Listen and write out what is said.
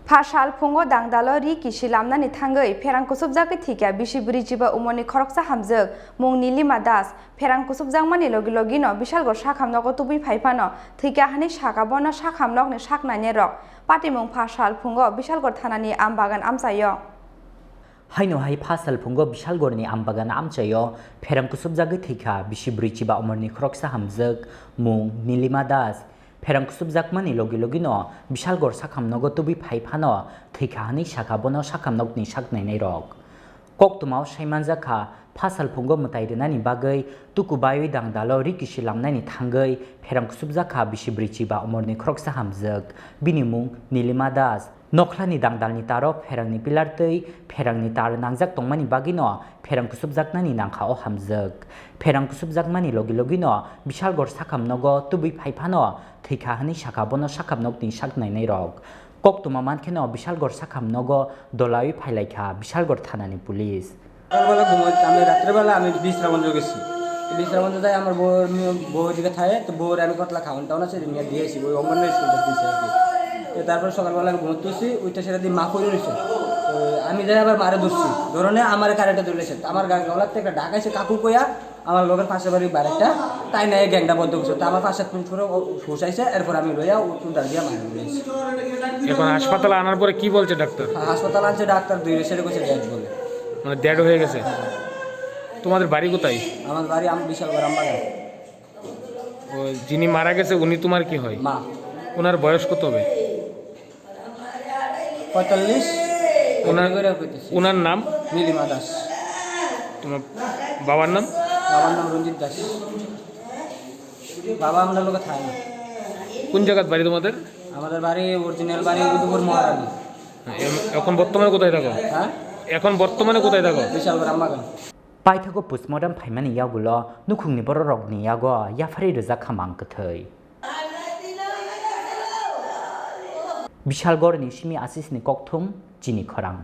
Pasal pungo dangdalo ri kisilamna ni thangai pherang kusubjak thikya bisibri jiba umoni khoroksa hamjak mung Nilima Das pherang kusubjak mani logi logi no bishal gor sakhamnogo tubi phaifano thikya hani sakabono sakhamnok ni saknane rok patimung pasal pungo bishal gor thanani ambagan amsayo Haino hai pasal pungo bishal gorni ambagan amchayo pherang kusubjak thikya bisibri jiba umoni khoroksa hamjak mung Nilima Das Pherang kusubjak mani logi logi no bishal gor sakhamnogo tubi phaifano thikahani sakabono sakhamnokni saknainai rok koktumao saimanjaka pasal pungo mutairinani bagai tukubai dangdalo rikisilamnani thangai pherang kusubjaka bisibrichi ba umorni khoroksa hamjak binimung Nilima Das Nokhlani dangdalni taro pherangni pilartei pherangni tar nangjak tongmani bagino pherang kusubjaknani nangkhao hamjak pherang kusubjakmani logi logi no bishal gor sakhamnogo tubi phaifano thikahani sakabono sakhamnokni saknainai rok koktuma mankheno bishal gor sakhamnogo dolai phailaikha bishal gor thanani pulis সকালবেলা ঘুমাই আমি রাত্রেবেলা আমি বিশ্রামঞ্জ গেছি বিশ্রামঞ্জ যাই আমার বউর দিকে থাকে তো বউর আমি কতলা খাওয়ান টাউন আছে নিয়ে দিয়েছি ওই অঙ্গনবাড়ি স্কুল দিয়েছি আর কি তারপর সকালবেলা আমি ঘুমোতেছি ওইটা সেটা দিয়ে মা করে রয়েছে আমি যাই আবার মারে ধরছি ধরনে আমার কারেন্টে ধরেছে আমার গলার থেকে ডাকাইছে কাকু কইয়া আমার লোকের পাশের বাড়ির বাড়িটা তাই নাই গ্যাংটা বন্ধ করছে তো আমার পাশে পুরো ফুসাইছে এরপর আমি লইয়া উল্টা দিয়ে মারে দিয়েছি এখন হাসপাতালে আনার পরে কি বলছে ডাক্তার হাসপাতাল আনছে ডাক্তার দুই রেসের কাছে ডেড বলে মানে ডেড হয়ে গেছে তোমাদের বাড়ি কোথায় আমার বাড়ি আমি বিশাল গ্রাম বাগান ও যিনি মারা গেছে উনি তোমার কি হয় মা ওনার বয়স কত হবে 45 ওনার নাম নীলিমা দাস তোমার বাবার নাম রঞ্জিত দাস বাবা আমরা লোকে থাকে না কোন জায়গার বাড়ি তোমাদের আমাদের বাড়ি অরিজিনাল বাড়ি উদয়পুর মহারানী এখন বর্তমানে কোথায় থাকো হ্যাঁ এখন বর্তমানে কোথায় থাকো বিশাল গ্রাম বাগান paithago postmortem phaimani yagulo nukhungni bororokni yago yafari reja khamang kthai Bishalgor ni simi asisni kokthum chini khorang